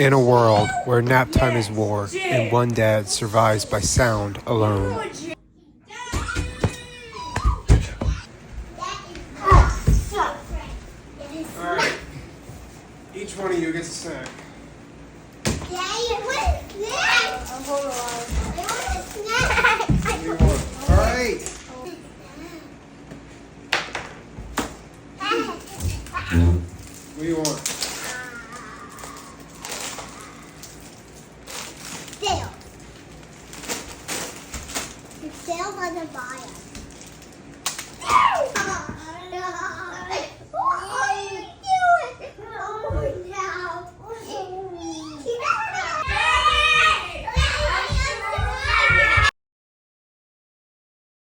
In a world where nap time is war and one dad survives by sound alone. Alright, each one of you gets a snack. Alright. What do you want?